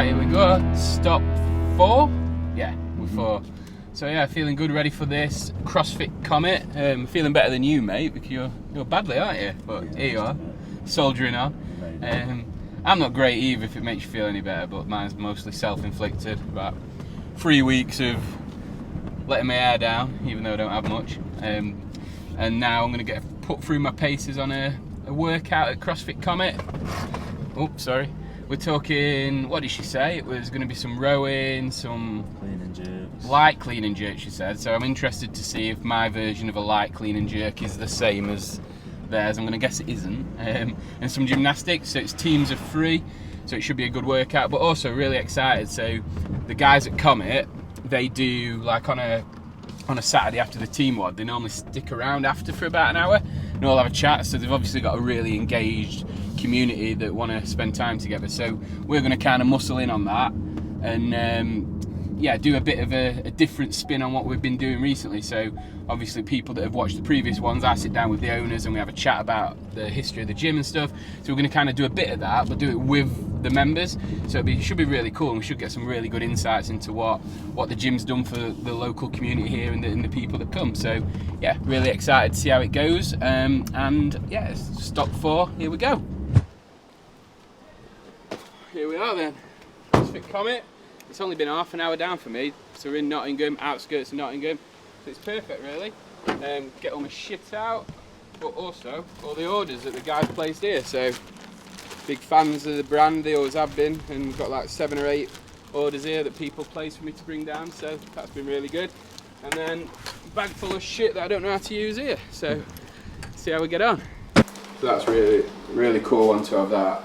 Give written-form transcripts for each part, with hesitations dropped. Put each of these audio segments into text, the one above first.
Right, here we go. Stop 4? Yeah, we're 4. So yeah, feeling good, ready for this CrossFit Comet. Feeling better than you, mate, because you're badly, aren't you? But here you are, soldiering on. I'm not great either, if it makes you feel any better, but mine's mostly self-inflicted. About 3 weeks of letting my hair down, even though I don't have much. And now I'm going to get put through my paces on a workout at CrossFit Comet. Oh, sorry. We're talking, what did she say? It was going to be some rowing, some clean and jerks. Light clean and jerk, she said. So I'm interested to see if my version of a light clean and jerk is the same as theirs. I'm going to guess it isn't. And some gymnastics, so it's teams of 3, so it should be a good workout, but also really excited. So the guys at Comet, they do like on a Saturday after the team WOD, they normally stick around after for about an hour and all have a chat. So they've obviously got a really engaged community that want to spend time together. So we're going to kind of muscle in on that and yeah, do a bit of a different spin on what we've been doing recently. So obviously people that have watched the previous ones, I sit down with the owners and we have a chat about the history of the gym and stuff. So we're going to kind of do a bit of that, but do it with the members. So it should be really cool, and we should get some really good insights into what the gym's done for the local community here and the people that come. So yeah, really excited to see how it goes. And yeah, stop 4, here we go. Here we are then, CrossFit Comet. It's only been half an hour down for me, so we're in Nottingham, outskirts of Nottingham, so it's perfect really. Get all my shit out, but also all the orders that the guys placed here, so big fans of the brand, they always have been, and we've got like 7 or 8 orders here that people placed for me to bring down, so that's been really good. And then a bag full of shit that I don't know how to use here, so see how we get on. So that's really cool one to have that.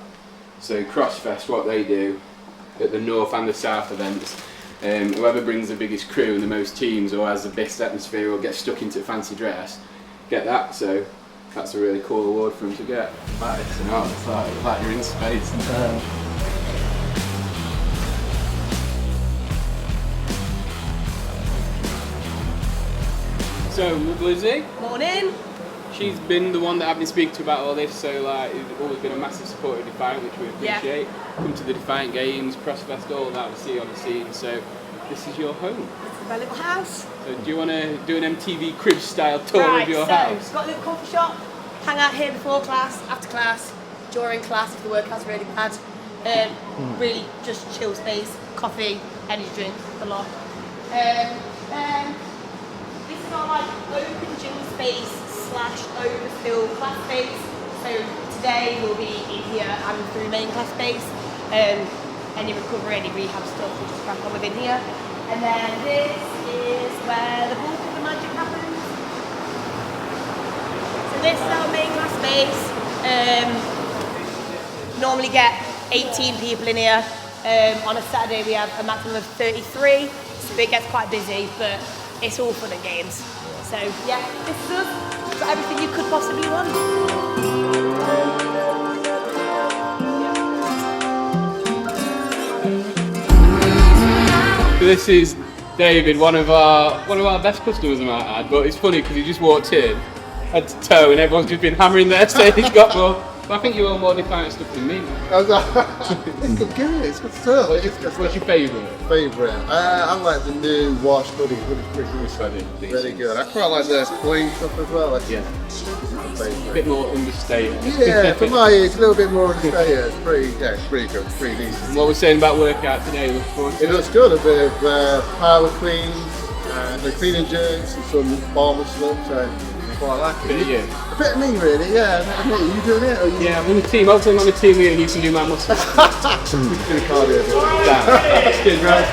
So CrossFest, what they do at the north and the south events, whoever brings the biggest crew and the most teams or has the best atmosphere or gets stuck into fancy dress, get that. So that's a really cool award for them to get. Like, it's an art, it's like you're in space. So Lizzie. Morning. She's been the one that I've been speaking to about all this, so like, it's always been a massive supporter of Defiant, which we appreciate. Yeah. Come to the Defiant Games, CrossFest, all that, we see you on the scene, so this is your home. This is my little house. So do you want to do an MTV Cribs style tour of your house? Got a little coffee shop, hang out here before class, after class, during class if the workout's really bad. Really just chill space, coffee, energy drink, a lot. This is our like open gym space / overspill class space. So today we'll be in here and through main class space. Any recovery, any rehab stuff we'll just crack on within here. And then this is where the bulk of the magic happens. So this is our main class space. Normally get 18 people in here. On a Saturday we have a maximum of 33, so it gets quite busy, but it's all fun and games. So yeah, this is us. Got everything you could possibly want. This is David, one of our best customers I might add, but it's funny because he just walked in, head to toe, and everyone's just been hammering there saying he's got more. But I think you own more Defiant stuff than me. It's good, it's good stuff. What's your favourite? I like the new wash hoodie really good. I quite like the clean stuff as well. Yeah. A bit more understated. Yeah, for my age, a little bit more understated. It's pretty good, pretty decent. And what we're saying about workout today, look forward to it. Looks good, a bit of power cleans, the clean and jerks and some bar muscle ups. So quite like it. A bit of me really, yeah. A bit of me. Are you doing it? Or you... Yeah, I'm on the team. Hopefully I'm on the team with you and you can do my muscles. Just do the cardio. That's good, right?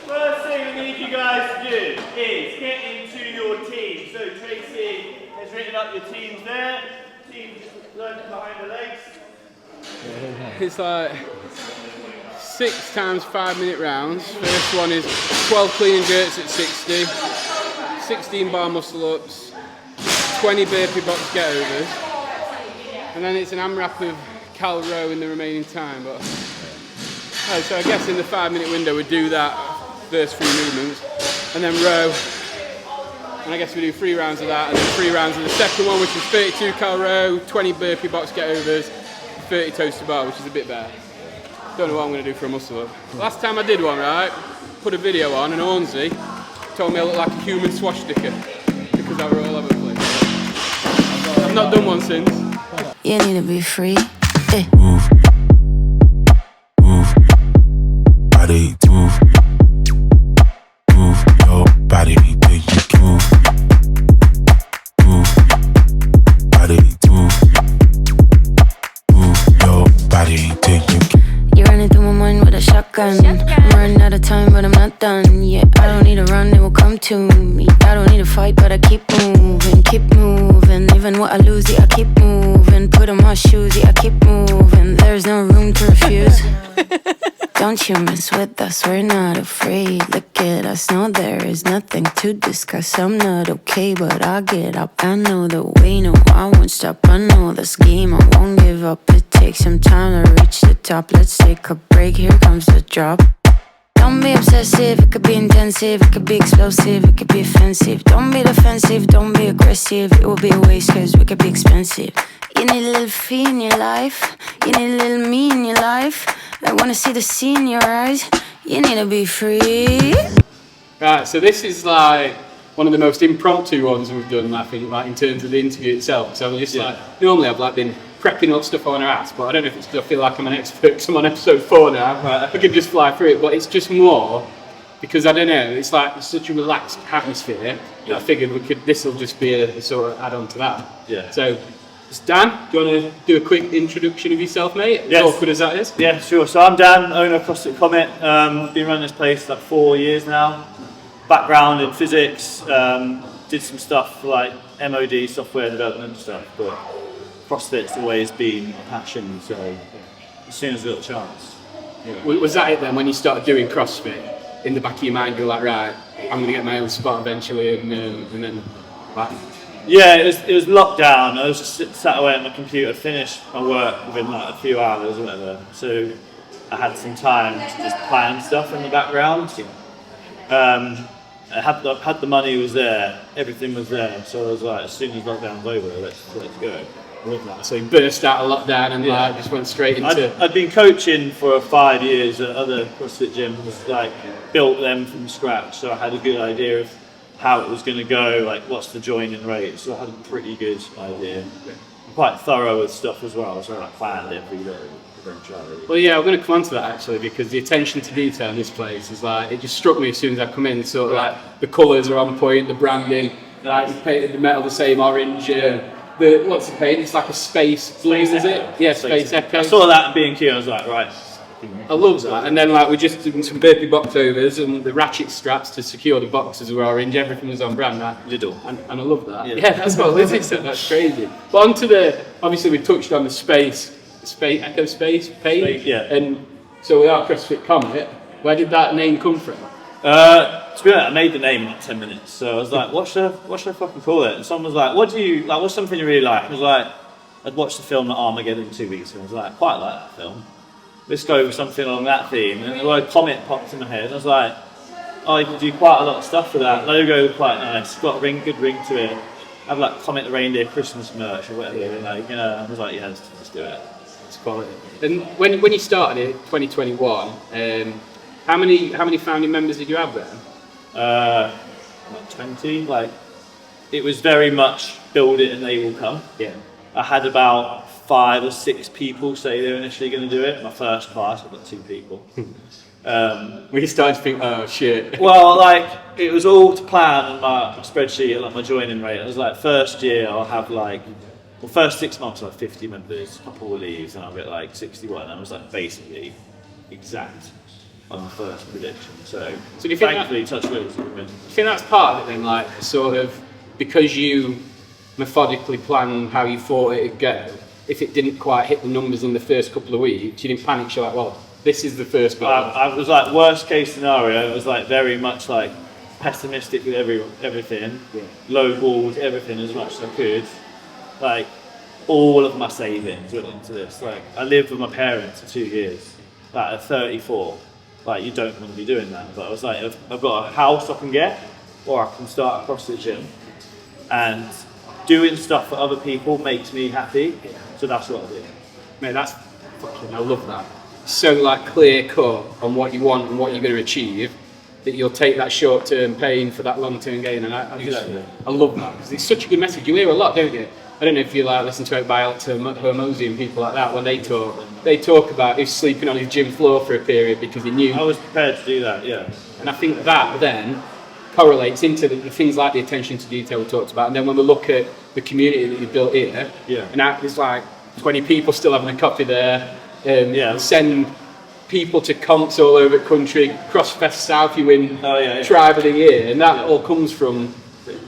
First thing we need you guys to do is get into your team. So Tracy has written up your teams there. Team just learn behind the legs. It's like 6 times 5-minute rounds. First one is 12 clean and jerks at 60, 16 bar muscle ups, 20 burpee box get overs, and then it's an AMRAP of cal row in the remaining time. But so I guess in the 5-minute window we do that first 3 movements, and then row, and I guess we do 3 rounds of that, and then 3 rounds of the second one, which is 32 cal row, 20 burpee box get overs, 30 toes to bar, which is a bit better. Don't know what I'm going to do for a muscle up. Last time I did one, right, put a video on and Ornsey told me I look like a human swastika because I were all over the place. I've not done one since. You need to be free. Move, move, body, move, move your body, then you can move, move, body, move, move your body, then you can. You're running through my mind with a shotgun. I'm running out of time, but I'm not done. Yeah, I don't need to run, it will come to me. I don't need to fight, but I keep moving, keep moving. Even what I lose, yeah, I keep moving. Put on my shoes, yeah, I keep moving. There's no room to refuse. Don't you mess with us, we're not afraid. Look at us, no, there is nothing to discuss. I'm not okay, but I'll get up. I know the way, no, I won't stop. I know this game, I won't give up. It takes some time to reach the top. Let's take a break, here comes the drop. Don't be obsessive, it could be intensive, it could be explosive, it could be offensive. Don't be defensive, don't be aggressive, it will be a waste cause we could be expensive. You need a little fee in your life, you need a little me in your life. I wanna see the sea in your eyes, you need to be free. Right, so this is like one of the most impromptu ones we've done, I think, like in terms of the interview itself. So I'm just like, normally I've like been prepping up stuff I want to ask, but I don't know if it's because I feel like I'm an expert because I'm on episode 4 now. Right. I could just fly through it, but it's just more because I don't know, it's like such a relaxed atmosphere. Yeah. I figured this will just be a sort of add-on to that. Yeah. So, Dan, do you want to do a quick introduction of yourself, mate? Yes. As awkward as that is. Yeah, sure. So I'm Dan, owner of CrossFit Comet. Been running this place like 4 years now. Background in physics, did some stuff like MOD, software development stuff, but CrossFit's always been a passion, so as soon as I got a chance. Yeah. Was that it then, when you started doing CrossFit? In the back of your mind, you're like, right, I'm going to get my own spot eventually, and then, like... Yeah, it was lockdown. I was just sat away at my computer, finished my work within like a few hours or whatever, so I had some time to just plan stuff in the background. I had the money was there, everything was there, so I was like, as soon as lockdown's over, let's go. I love that. So you burst out of lockdown and like just went straight into... I'd been coaching for 5 years at other CrossFit gyms, like built them from scratch, so I had a good idea of how it was going to go, like what's the joining rate, so I had a pretty good idea. I'm quite thorough with stuff as well, so I planned every day. Well, yeah, I'm going to come on to that actually, because the attention to detail in this place is like, it just struck me as soon as I come in, sort of like the colours are on point, the branding, like you painted the metal the same orange, what's the paint? It's like a space blue, is it? Yeah, Space Echo. I saw that in B&Q, I was like, right. I love that. And then like we're just doing some burpee box overs and the ratchet straps to secure the boxes were orange, everything was on brand, right? Lidl. And I love that. Yeah, that's what Liz said, that's crazy. But onto obviously we touched on the Echo Space page. Yeah. And so with our CrossFit Comet, where did that name come from? To be honest, I made the name in like 10 minutes, so I was like, what should I fucking call it? And someone was like, what's something you really like? I was like, I'd watched the film Armageddon 2 weeks ago, I was like, I quite like that film. Let's go with something along that theme. And the word Comet popped in my head, and I was like, oh, you can do quite a lot of stuff with that. Logo quite nice, got a good ring to it. I have like Comet the Reindeer Christmas merch or whatever, like, I was like, yeah, let's do it. It's quality. And when you started it, 2021, how many founding members did you have then? Like 20. Like, it was very much build it and they will come. Yeah. I had about 5 or 6 people say they were initially going to do it. My first class, I got 2 people. We started to think, oh shit. Well, like, it was all to plan on my spreadsheet, like my joining rate. It was like, first year I'll have like, well, first 6 months I'll have 50 members, a couple will leave, and I'll get like 61. I was like basically exact on the first prediction. So do you think thankfully, touch wood, it's a good win. Do you think that's part of it then, like, sort of, because you methodically planned how you thought it'd go, if it didn't quite hit the numbers in the first couple of weeks, you didn't panic, you're like, well, this is the first goal. I was like, worst case scenario, it was like very much like pessimistic with everything, lowballed everything as much as I could. Like, all of my savings went into this. Like, I lived with my parents for 2 years, like at 34. Like, you don't want to be doing that. But I was like, I've got a house I can get, or I can start a CrossFit gym. And doing stuff for other people makes me happy. So that's what I did. Mate, that's fucking, I love that. so like clear cut on what you want and what you're going to achieve, that you'll take that short-term pain for that long-term gain. And I love that, because it's such a good message. You hear a lot, don't you? I don't know if you like listen to it by Alex Hormozy and people like that when they talk about he's sleeping on his gym floor for a period because he knew. I was prepared to do that, yeah. And I think that then correlates into the things like the attention to detail we talked about. And then when we look at the community that you've built here, and now there's like 20 people still having a coffee there, send people to comps all over the country, CrossFit South, you win Tribe of the Year, and that all comes from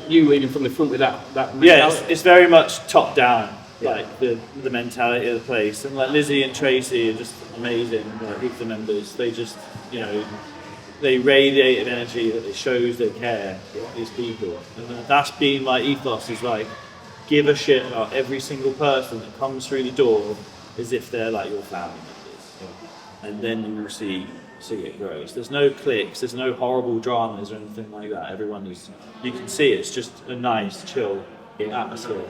you leading from the front with that mentality. Yeah, it's very much top down, like the mentality of the place. And like Lizzie and Tracy are just amazing, like the members. They just, you know, they radiate an energy that it shows they care, these people. And that's been my ethos, is like, give a shit about every single person that comes through the door as if they're like your family members. And then you will see it grows. There's no cliques, there's no horrible dramas or anything like that. Everyone is, you can see it's just a nice, chill atmosphere.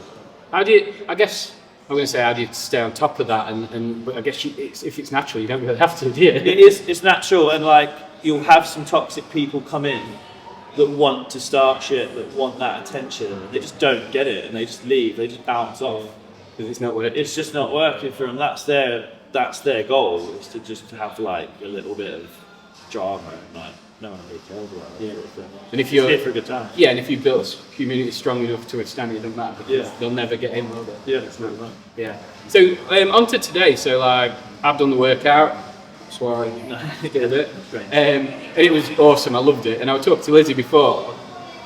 How do you stay on top of that? But I guess if it's natural, you don't really have to, do you? It's natural, and like, you'll have some toxic people come in that want to start shit, that want that attention, and they just don't get it, and they just leave, they just bounce off. Because it's not working. It's just not working for them. That's their goal, is to just have like a little bit of drama, and like no one really cares about it. And if you're here for a good time. Yeah, and if you built a community strong enough to withstand it, it doesn't matter, because they'll never get in, will they? Yeah, it's not right. Yeah. So on to today. So like, I've done the workout. That's why I did it. And it was awesome. I loved it. And I was talking to Lizzie before,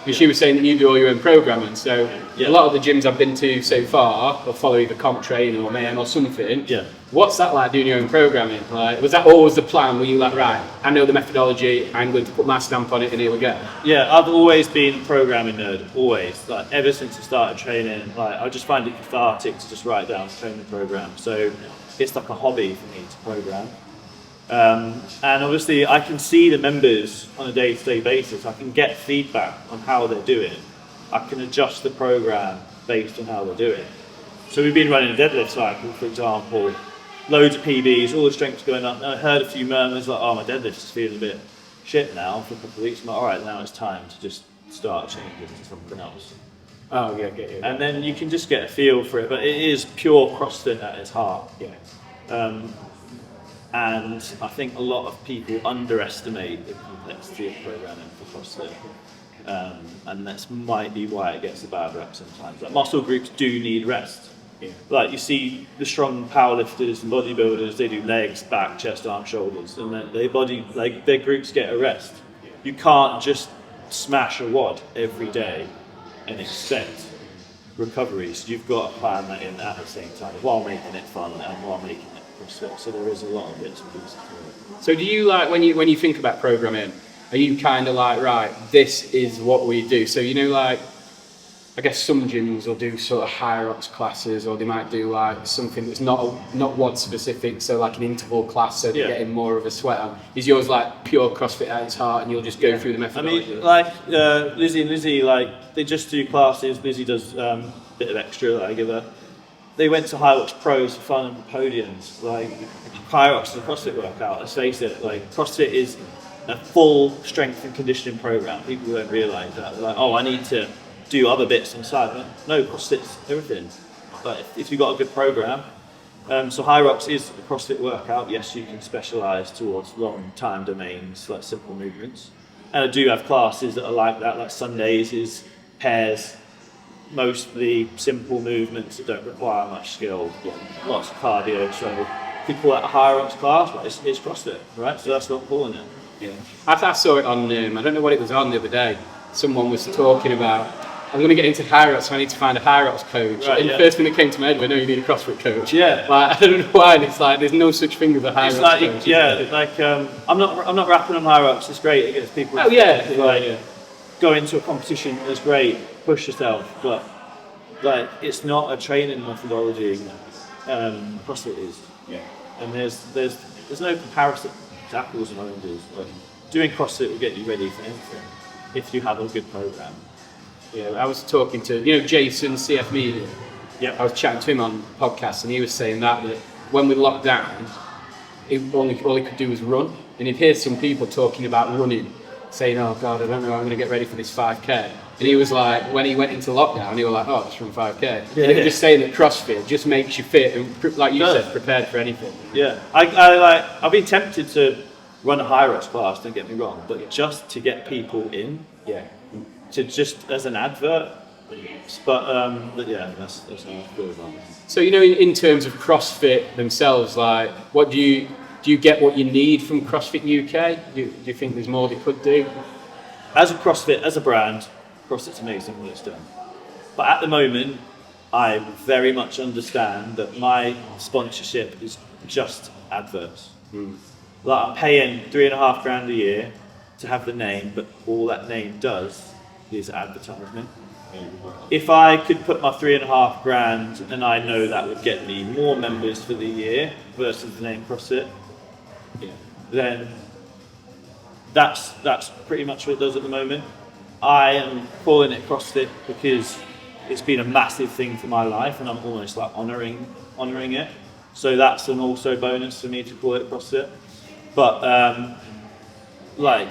and she was saying that you do all your own programming. So a lot of the gyms I've been to so far will follow either Comp Train or Mayhem or something. Yeah. What's that like, doing your own programming? Like, was that always the plan? Were you like, right, I know the methodology, I'm going to put my stamp on it, and here we go? Yeah, I've always been a programming nerd, always. Like, ever since I started training, like, I just find it cathartic to just write down a training program. So it's like a hobby for me to program. And obviously I can see the members on a day-to-day basis. I can get feedback on how they're doing. I can adjust the program based on how they're doing. So we've been running a deadlift cycle, for example, loads of PBs, all the strength's going up. And I heard a few murmurs like, oh, my deadlift is feeling a bit shit now for a couple of weeks. I'm like, all right, now it's time to just start changing to something else. Oh, yeah, get you. And then you can just get a feel for it, but it is pure CrossFit at its heart. Yeah. And I think a lot of people underestimate the complexity of programming for CrossFit. And that might be why it gets a bad rep sometimes. Like, muscle groups do need rest. Yeah. Like, you see the strong powerlifters and bodybuilders, they do legs, back, chest, arm, shoulders, and then their groups get a rest. You can't just smash a WOD every day and expect recovery. So you've got to plan that in at the same time, while making it fun and while making it CrossFit. So there is a lot of bits and pieces to it. So do you, like, when you think about programming, are you kind of like, right, this is what we do? So, you know, like, I guess some gyms will do sort of higher-ups classes, or they might do like something that's not WOD specific, so like an interval class, so they're getting more of a sweat on. Is yours like pure CrossFit at its heart, and you'll just go through the methodology? I mean, like Lizzie and Lizzie, like, they just do classes. Lizzie does a bit of extra that I give her. They went to High Rocks Pros for fun and podiums. Like, High Rocks is a CrossFit workout. Let's face it, like, CrossFit is a full strength and conditioning program. People don't realise that. They're like, oh, I need to do other bits on the side. Like, no, CrossFit's everything. Like, if you've got a good program. So High Rocks is a CrossFit workout. Yes, you can specialise towards long time domains, like simple movements. And I do have classes that are like that. Like Sundays is pairs, mostly simple movements that don't require much skill, lots of cardio. So people at a High Rocks class, but it's CrossFit, right? So that's what I'm calling it. Yeah. I saw it on, I don't know what it was on the other day. Someone was talking about, I'm going to get into High Rocks, so I need to find a High Rocks coach. Right, and the first thing that came to my head was, no, you need a CrossFit coach. Yeah. Like, I don't know why, and it's like, there's no such thing as a High Rocks coach. Yeah, like, I'm not rapping on High Rocks. It's great. It gets people go into a competition. It's great. Push yourself, but like, it's not a training methodology. CrossFit is. Yeah. And there's no comparison to apples and oranges. Like, doing CrossFit will get you ready for anything if you have a good program. Yeah, I was talking to, Jason, CF Media. Yeah. I was chatting to him on podcasts, and he was saying that when we locked down, all he could do was run. And he'd hear some people talking about running, saying, "Oh God, I don't know, I'm going to get ready for this 5K." And he was like, when he went into lockdown, he was like, "Oh, it's from 5K." And he was just saying that CrossFit just makes you fit and, like you said, prepared for anything. Yeah, I've been tempted to run a high rush class. Don't get me wrong, but just to get people in, to just as an advert. But yeah, that's how I feel about it. So in terms of CrossFit themselves, like, what do you get what you need from CrossFit UK? Do you think there's more they could do? As a CrossFit, as a brand, CrossFit's amazing what it's done. But at the moment, I very much understand that my sponsorship is just adverts. Like, I'm paying $3,500 a year to have the name, but all that name does is advertisement. If I could put my $3,500 and I know that would get me more members for the year versus the name CrossFit, then that's pretty much what it does at the moment. I am calling it CrossFit because it's been a massive thing for my life, and I'm almost like honouring it. So that's an also bonus for me to call it CrossFit. But like,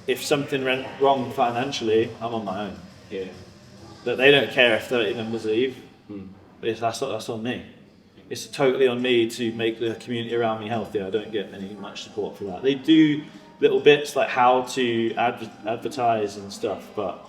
if something went wrong financially, I'm on my own. That they don't care if 30 members leave. But that's on me. It's totally on me to make the community around me healthy. I don't get much support for that. They do little bits like how to advertise and stuff, but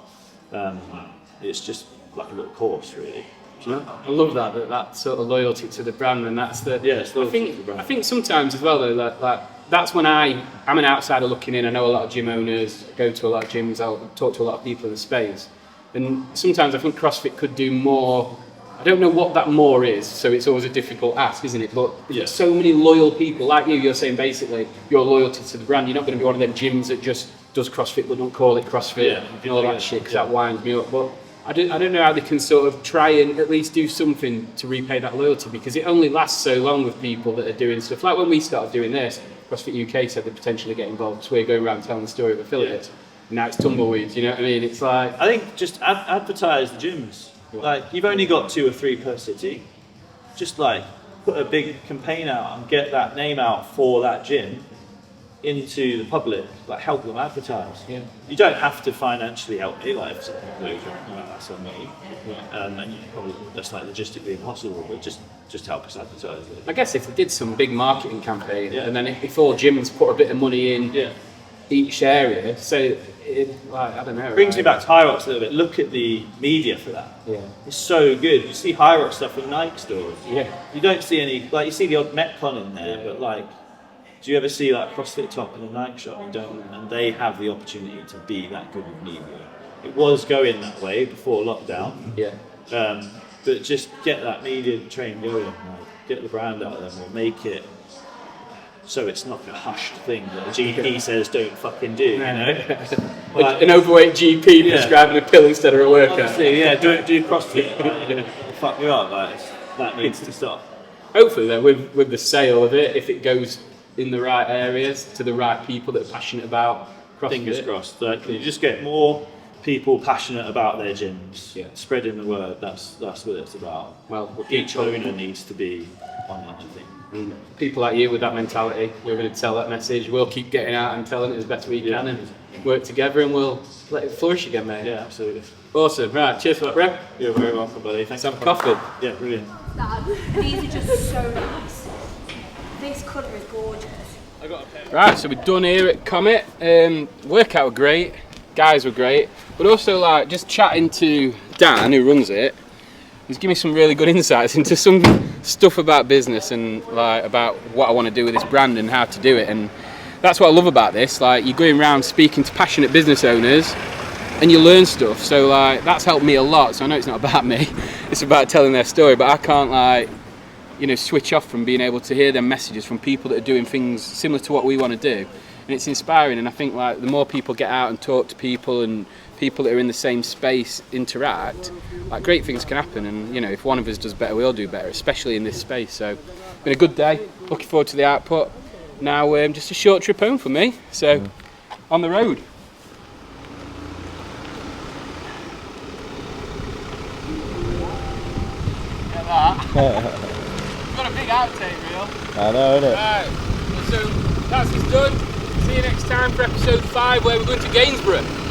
it's just like a little course, really. I love that sort of loyalty to the brand, and that's the. It's loyalty to the brand. I think sometimes as well, though, like that's when I'm an outsider looking in. I know a lot of gym owners, go to a lot of gyms, I'll talk to a lot of people in the space, and sometimes I think CrossFit could do more. I don't know what that more is, so it's always a difficult ask, isn't it? But there's so many loyal people like you. You're saying basically your loyalty to the brand. You're not going to be one of them gyms that just does CrossFit but don't call it CrossFit and all that shit, because that winds me up. But I don't know how they can sort of try and at least do something to repay that loyalty, because it only lasts so long with people that are doing stuff. Like when we started doing this, CrossFit UK said they'd potentially get involved, so we're going around telling the story of affiliates. And now it's tumbleweeds, you know what I mean? It's like... I think just advertise the gyms. Like, you've only got 2 or 3 per city. Just like put a big campaign out and get that name out for that gym into the public, like help them advertise. You don't have to financially help me, like if something goes wrong, that's on me. And you probably, that's like logistically impossible, but just help us advertise it. I guess if they did some big marketing campaign, and then if all gyms put a bit of money in each area, so like, I don't know. Brings me back to High Rocks a little bit. Look at the media for that. It's so good. You see High Rock stuff in Nike stores. You don't see any, like, you see the odd Metcon in there, but like, do you ever see like CrossFit top in a Nike shop? You don't, and they have the opportunity to be that good with media. It was going that way before lockdown. But just get that media train going, like, get the brand out there, or make it so it's not a hushed thing that the GP says don't fucking do, you know? Like, an overweight GP prescribing a pill instead of a workout. Honestly, do CrossFit. Like, fuck you up, like, that needs to stop. Hopefully then, with the sale of it, if it goes in the right areas to the right people that are passionate about CrossFit. Fingers crossed. Like, you just get more people passionate about their gyms, spreading the word. That's what it's about. Well, each owner needs to be on that, I think. People like you with that mentality, we're going to tell that message. We'll keep getting out and telling it as best we can, and work together, and we'll let it flourish again, mate. Yeah, absolutely. Awesome. Right, cheers for that, bro. You're very welcome, buddy. Thanks. Let's have a coffee. Yeah, brilliant. These are just so nice. This colour is gorgeous. Right, so we're done here at Comet. Workout were great, guys were great, but also like just chatting to Dan, who runs it. He's given me some really good insights into some stuff about business and like about what I want to do with this brand and how to do it. And that's what I love about this. Like, you're going around speaking to passionate business owners and you learn stuff. So like, that's helped me a lot. So I know it's not about me, it's about telling their story, but I can't like, you know, switch off from being able to hear their messages from people that are doing things similar to what we want to do. And it's inspiring, and I think like the more people get out and talk to people, and people that are in the same space interact, like great things can happen. And you know, if one of us does better, we all do better, especially in this space. So it's been a good day, looking forward to the output. Now just a short trip home for me, so on the road. Get that. Got a big outtake reel. I know, innit? Right, So that's us done. See you next time for episode 5 where we're going to Gainsborough.